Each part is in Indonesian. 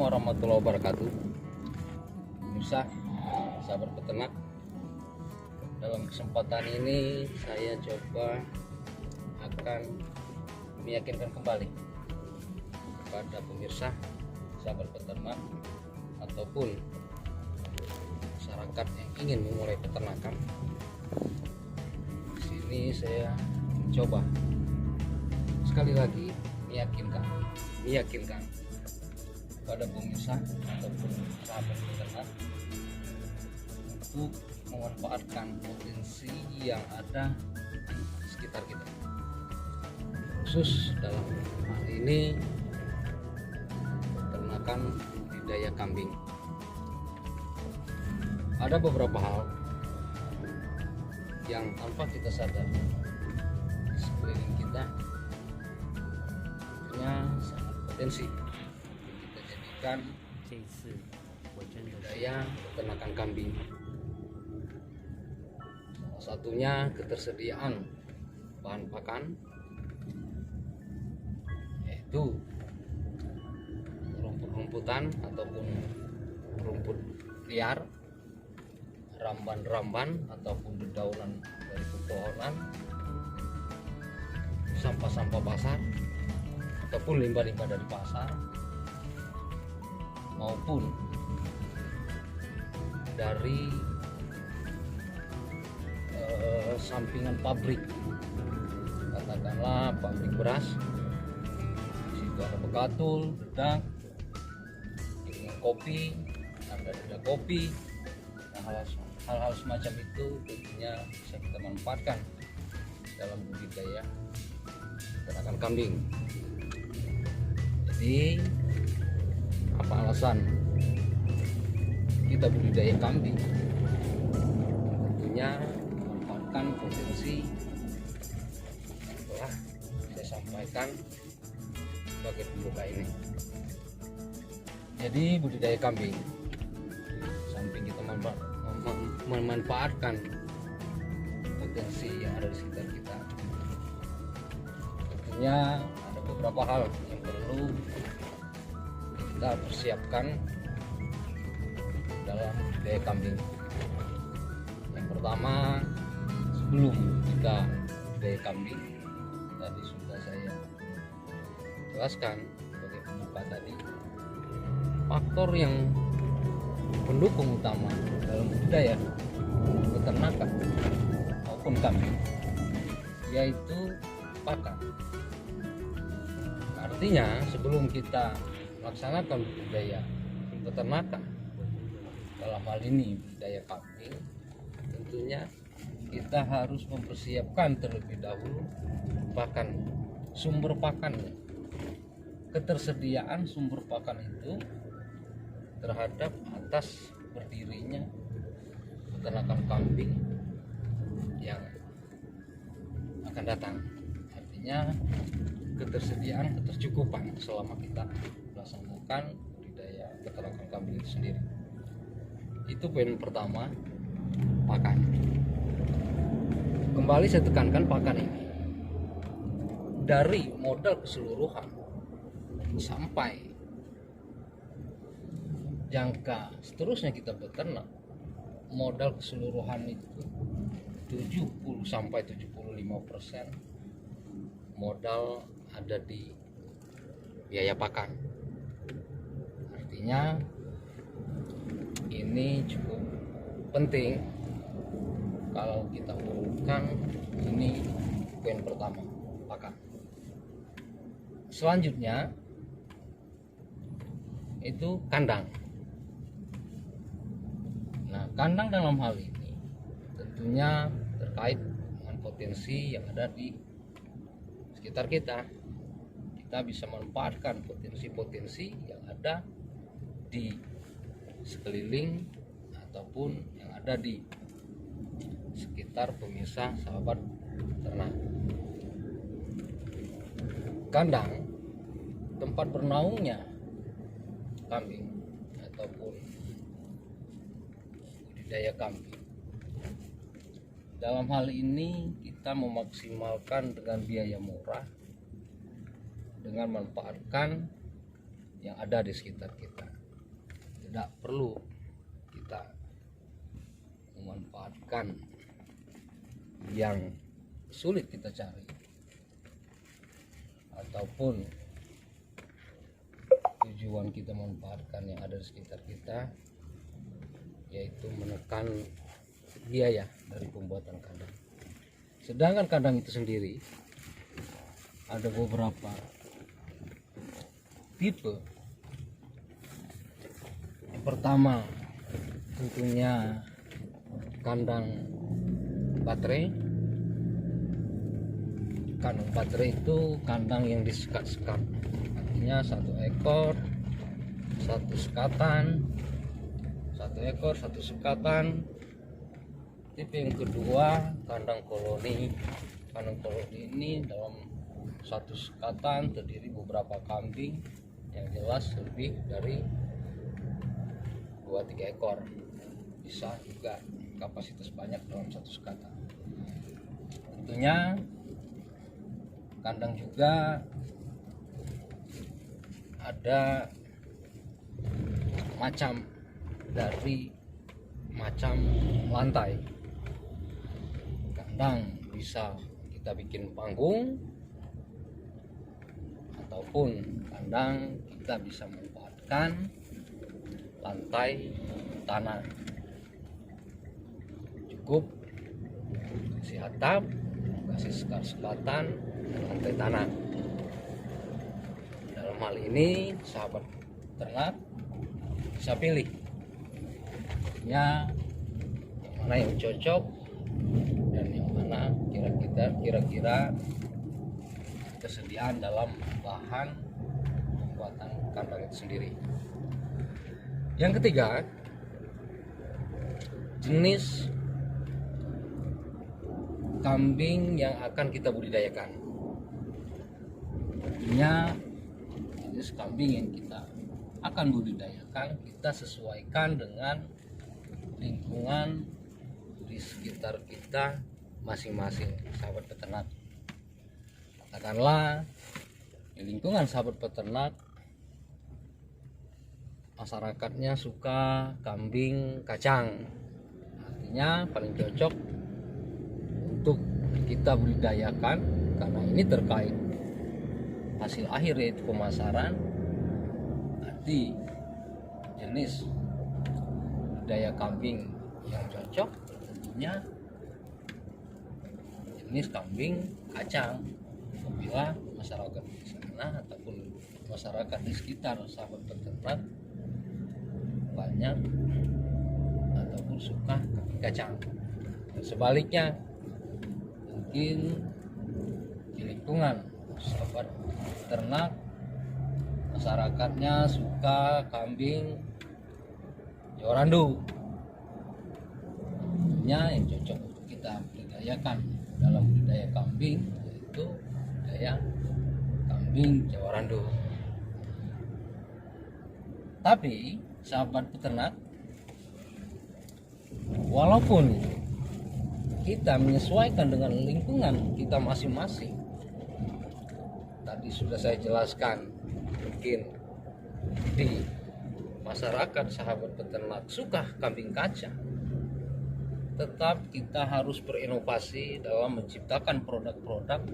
Assalamualaikum warahmatullahi wabarakatuh. Pemirsa, sahabat peternak, dalam kesempatan ini saya coba akan meyakinkan kembali kepada pemirsa, sahabat peternak, ataupun masyarakat yang ingin memulai peternakan. Di sini saya coba sekali lagi meyakinkan pada pemirsa ataupun sahabat peternak untuk memanfaatkan potensi yang ada di sekitar kita, khusus dalam hal ini peternakan budidaya kambing. Ada beberapa hal yang tanpa kita sadar di sekeliling kita punya sangat potensi kita jadikan budidaya peternakan kambing. Salah satunya ketersediaan bahan pakan, yaitu rumput-rumputan ataupun rumput liar, ramban-ramban ataupun dedaunan dari pepohonan, sampah-sampah pasar ataupun limbah-limbah dari pasar, maupun dari sampingan pabrik, katakanlah pabrik beras. Di situ ada bekatul, dedak, kopi, ada dedak kopi. Nah, hal-hal semacam itu tentunya bisa kita manfaatkan dalam budidaya peternakan kambing. Jadi, apa alasan kita budidaya kambing? Tentunya memanfaatkan potensi yang telah saya sampaikan sebagai pembuka ini. Jadi budidaya kambing, samping kita memanfaatkan potensi yang ada di sekitar kita, tentunya ada beberapa hal yang perlu kita persiapkan dalam budidaya kambing. Yang pertama, sebelum kita budidaya kambing, tadi sudah saya jelaskan sebagai pembuka tadi, faktor yang pendukung utama dalam budidaya peternakan maupun kambing yaitu pakan. Artinya, sebelum kita melaksanakan budidaya peternakan, dalam hal ini budidaya kambing, tentunya kita harus mempersiapkan terlebih dahulu pakan, sumber pakannya, ketersediaan sumber pakan itu terhadap atas berdirinya peternakan kambing yang akan datang. Artinya ketersediaan, ketercukupan selama kita melaksanakan budidaya peternakan kambing itu sendiri. Itu poin pertama, pakan. Kembali saya tekankan, pakan ini dari modal keseluruhan sampai jangka seterusnya kita beternak, modal keseluruhan itu 70 sampai 75% modal ada di biaya pakan. Artinya ini cukup penting kalau kita urutkan. Ini poin pertama, pakan. Selanjutnya itu kandang. Nah, kandang dalam hal ini tentunya terkait dengan potensi yang ada di sekitar kita. Kita bisa memanfaatkan potensi-potensi yang ada di sekeliling ataupun yang ada di sekitar pemirsa, sahabat ternak. Kandang, tempat bernaungnya kambing ataupun budidaya kambing. Dalam hal ini kita memaksimalkan dengan biaya murah, dengan memanfaatkan yang ada di sekitar kita. Tidak perlu kita memanfaatkan yang sulit kita cari, ataupun tujuan kita memanfaatkan yang ada di sekitar kita, yaitu menekan biaya dari pembuatan kandang. Sedangkan kandang itu sendiri ada beberapa tipe. Yang pertama tentunya kandang baterai. Kandang baterai itu kandang yang disekat-sekat, artinya satu ekor satu sekatan, satu ekor satu sekatan. Tipe yang kedua kandang koloni. Kandang koloni ini dalam satu sekatan terdiri beberapa kambing, yang jelas lebih dari 2-3 ekor, bisa juga kapasitas banyak dalam satu sekatan. Tentunya kandang juga ada macam lantai. Kandang bisa kita bikin panggung, ataupun kandang kita bisa manfaatkan lantai tanah. Cukup kasih atap, kasih sekatan lantai tanah. Dalam hal ini sahabat ternak bisa pilih yang mana yang cocok dan yang mana kira-kira kesediaan dalam bahan pembuatan kandang itu sendiri. Yang ketiga, jenis kambing yang akan kita budidayakan. Artinya jenis kambing yang kita akan budidayakan kita sesuaikan dengan lingkungan di sekitar kita masing-masing, sahabat peternak. Katakanlah di lingkungan sahabat peternak masyarakatnya suka kambing kacang, artinya paling cocok untuk kita budidayakan, karena ini terkait hasil akhir yaitu pemasaran. Nanti jenis budidaya kambing yang cocok tentunya jenis kambing kacang. Apabila masyarakat di sana ataupun masyarakat di sekitar sahabat peternak banyak ataupun suka kambing kacang, dan sebaliknya mungkin di lingkungan sahabat ternak masyarakatnya suka kambing Jawarandu, yang cocok untuk kita budidayakan dalam budidaya kambing yaitu budidaya kambing Jawarandu. Tapi sahabat peternak, walaupun kita menyesuaikan dengan lingkungan kita masing-masing, tadi sudah saya jelaskan, mungkin di masyarakat sahabat peternak suka kambing kacang, tetap kita harus berinovasi dalam menciptakan produk-produk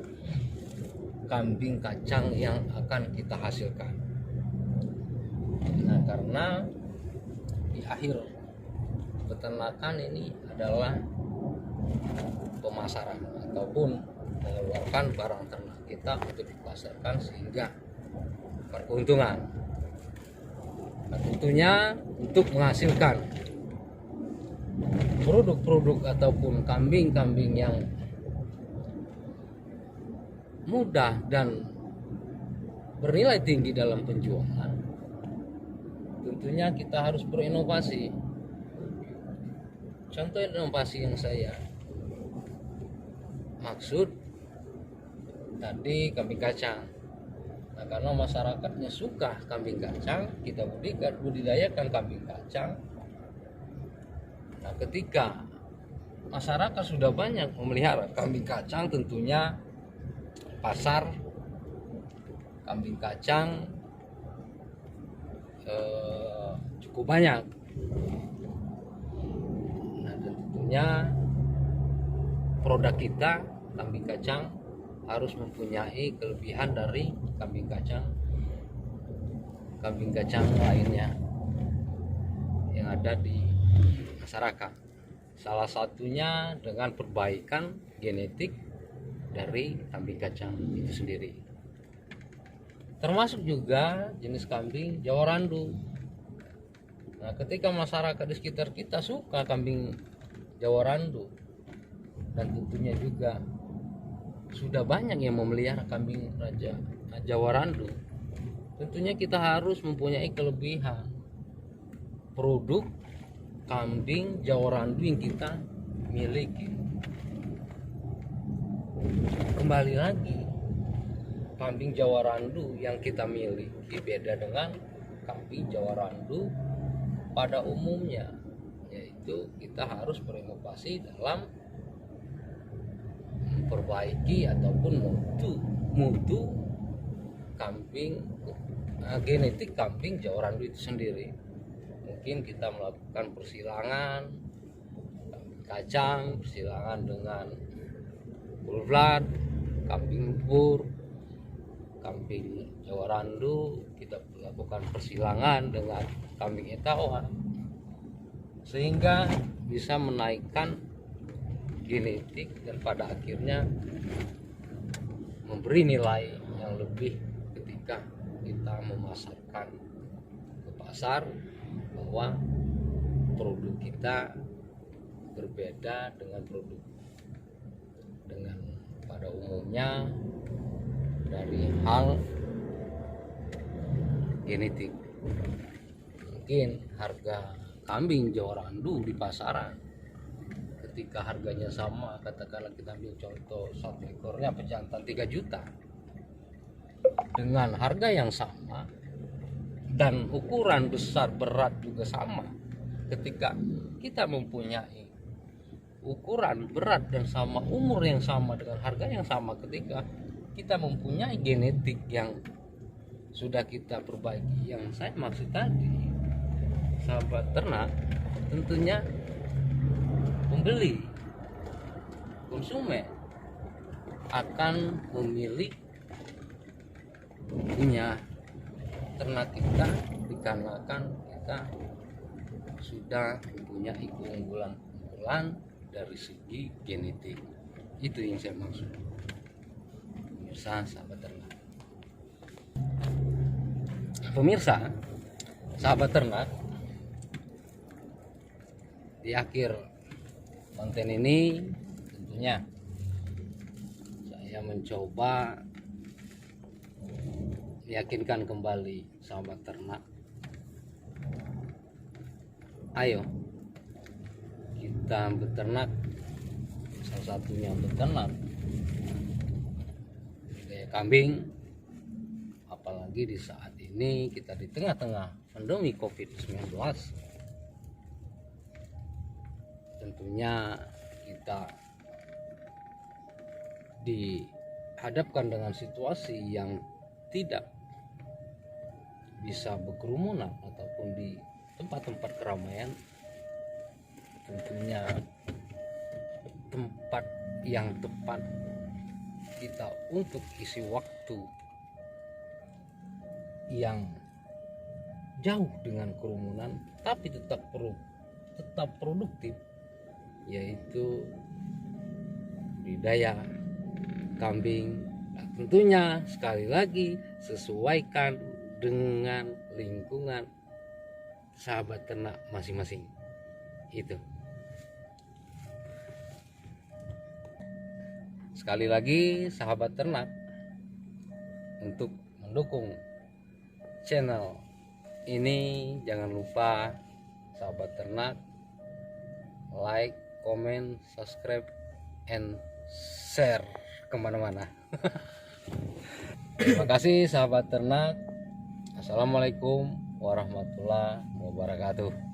kambing kacang yang akan kita hasilkan. Nah, karena di akhir peternakan ini adalah pemasaran ataupun mengeluarkan barang ternak kita untuk dipasarkan sehingga berkeuntungan. Nah, tentunya untuk menghasilkan produk-produk ataupun kambing-kambing yang mudah dan bernilai tinggi dalam penjualan, tentunya kita harus berinovasi. Contoh inovasi yang saya maksud tadi kambing kacang. Nah, karena masyarakatnya suka kambing kacang, kita budidayakan kambing kacang. Nah, ketika masyarakat sudah banyak memelihara kambing kacang, tentunya pasar kambing kacang cukup banyak. Nah, tentunya produk kita kambing kacang harus mempunyai kelebihan dari kambing kacang lainnya yang ada di masyarakat. Salah satunya dengan perbaikan genetik dari kambing kacang itu sendiri. Termasuk juga jenis kambing Jawa Randu. Nah, ketika masyarakat di sekitar kita suka kambing Jawa Randu, dan tentunya juga sudah banyak yang memelihara kambing Jawa Randu, tentunya kita harus mempunyai kelebihan produk kambing Jawa Randu yang kita miliki. Kembali lagi, kambing Jawa Randu yang kita miliki beda dengan kambing Jawa Randu pada umumnya, yaitu kita harus berinovasi dalam memperbaiki ataupun mutu kambing, genetik kambing Jawa Randu itu sendiri. Mungkin kita melakukan persilangan kambing kacang, persilangan dengan full blood, kambing bur, kambing Jawa Randu, kita melakukan persilangan dengan kambing Etawa, sehingga bisa menaikkan genetik dan pada akhirnya memberi nilai yang lebih ketika kita memasarkan ke pasar, bahwa produk kita berbeda dengan produk pada umumnya dari hal genetik. Mungkin harga kambing Jawa Randu di pasaran ketika harganya sama, katakanlah kita ambil contoh satu ekornya pejantan 3 juta, dengan harga yang sama dan ukuran besar berat juga sama, ketika kita mempunyai ukuran berat dan sama, umur yang sama dengan harga yang sama, ketika kita mempunyai genetik yang sudah kita perbaiki, yang saya maksud tadi, sahabat ternak, tentunya pembeli, konsumen akan memilih punya ternak kita dikarenakan kita sudah mempunyai keunggulan dari segi genetik. Itu yang saya maksud, pemirsa, sahabat ternak. Pemirsa, sahabat ternak, di akhir konten ini tentunya saya mencoba meyakinkan kembali sahabat ternak, ayo kita beternak, salah satunya beternak budidaya kambing, apalagi di saat ini kita di tengah-tengah pandemi COVID-19. Tentunya kita dihadapkan dengan situasi yang tidak bisa berkerumunan ataupun di tempat-tempat keramaian. Tentunya tempat yang tepat kita untuk isi waktu yang jauh dengan kerumunan tapi tetap produktif, yaitu budidaya kambing. Nah, tentunya sekali lagi sesuaikan dengan lingkungan sahabat ternak masing-masing. Itu sekali lagi sahabat ternak, untuk mendukung channel ini jangan lupa sahabat ternak like, comment, subscribe, and share kemana-mana. Terima kasih sahabat ternak. Assalamualaikum warahmatullahi wabarakatuh.